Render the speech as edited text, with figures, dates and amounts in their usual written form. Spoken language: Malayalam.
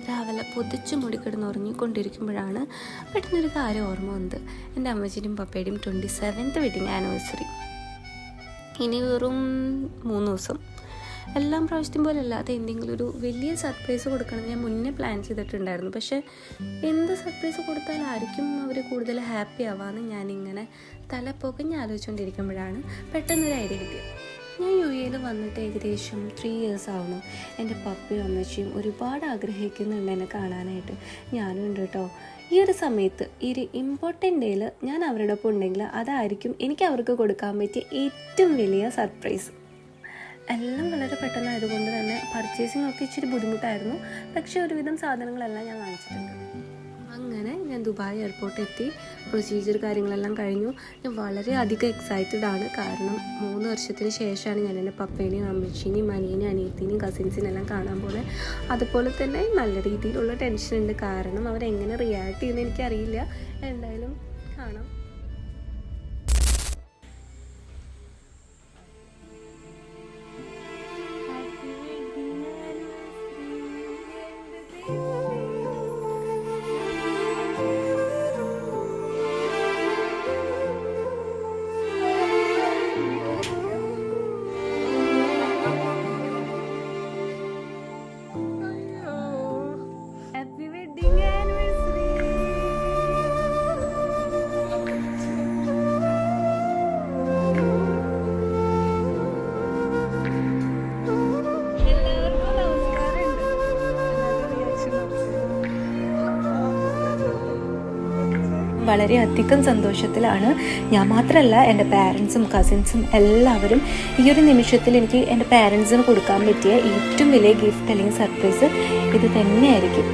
രാവിലെ പൊതിച്ച് മുടിക്കിടന്ന് ഉറങ്ങിക്കൊണ്ടിരിക്കുമ്പോഴാണ് പെട്ടെന്നൊരു കാര്യം ഓർമ്മ വന്നത്. എൻ്റെ അമ്മച്ചിയുടെയും പപ്പയുടെയും 27th വെഡിങ് ആനിവേഴ്സറി. ഇനി വെറും 3 ദിവസം. എല്ലാം പ്രാവശ്യത്തെയും പോലെ അല്ലാതെ എന്തെങ്കിലും ഒരു വലിയ സർപ്രൈസ് കൊടുക്കണമെന്ന് ഞാൻ മുന്നേ പ്ലാൻ ചെയ്തിട്ടുണ്ടായിരുന്നു. പക്ഷേ എന്ത് സർപ്രൈസ് കൊടുത്താലായിരിക്കും അവർ കൂടുതൽ ഹാപ്പി ആവാമെന്ന് ഞാനിങ്ങനെ തലപ്പൊക്കഞ്ഞ് ആലോചിച്ചുകൊണ്ടിരിക്കുമ്പോഴാണ് പെട്ടെന്നൊരു ഐഡിയ കിട്ടിയത്. ഞാൻ UAE വന്നിട്ട് ഏകദേശം 3 years ആവണം. എൻ്റെ പപ്പയും അമ്മച്ചിയും ഒരുപാട് ആഗ്രഹിക്കുന്നുണ്ട് എന്നെ കാണാനായിട്ട്. ഞാനും ഉണ്ട് കേട്ടോ. ഈ ഒരു സമയത്ത് ഈ ഒരു ഇമ്പോർട്ടൻ്റ് ഡേയിൽ ഞാൻ അവരുടെ ഒപ്പം ഉണ്ടെങ്കിൽ അതായിരിക്കും എനിക്ക് അവർക്ക് കൊടുക്കാൻ പറ്റിയ ഏറ്റവും വലിയ സർപ്രൈസ്. എല്ലാം വളരെ പെട്ടെന്നായതുകൊണ്ട് തന്നെ പർച്ചേസിംഗ് ഒക്കെ ഇച്ചിരി ബുദ്ധിമുട്ടായിരുന്നു. പക്ഷേ ഒരുവിധം സാധനങ്ങളെല്ലാം ഞാൻ വാങ്ങിച്ചിട്ടുണ്ട്. അങ്ങനെ ഞാൻ ദുബായ് എയർപോർട്ടിൽ എത്തി. പ്രൊസീജിയർ കാര്യങ്ങളെല്ലാം കഴിഞ്ഞു. ഞാൻ വളരെ അധികം എക്സൈറ്റഡ് ആണ്. കാരണം 3 വർഷത്തിന് ശേഷമാണ് ഞാൻ എൻ്റെ പപ്പേനെയും അമ്മച്ചീനെയും അനിയനെയും അനിയത്തിനെയും കസിൻസിനെല്ലാം കാണാൻ പോകുന്നത്. അതുപോലെ തന്നെ നല്ല രീതിയിലുള്ള ടെൻഷനുണ്ട്. കാരണം അവരെങ്ങനെ റിയാക്ട് ചെയ്യുമെന്ന് എനിക്കറിയില്ല. എന്തായാലും കാണാം. വളരെയധികം സന്തോഷത്തിലാണ് ഞാൻ. മാത്രമല്ല എൻ്റെ പാരൻസും കസിൻസും എല്ലാവരും. ഈ ഒരു നിമിഷത്തിൽ എനിക്ക് എൻ്റെ പാരൻസിന് കൊടുക്കാൻ പറ്റിയ ഏറ്റവും വലിയ ഗിഫ്റ്റ് അല്ലെങ്കിൽ സർപ്രൈസ് ഇത് തന്നെയായിരിക്കും.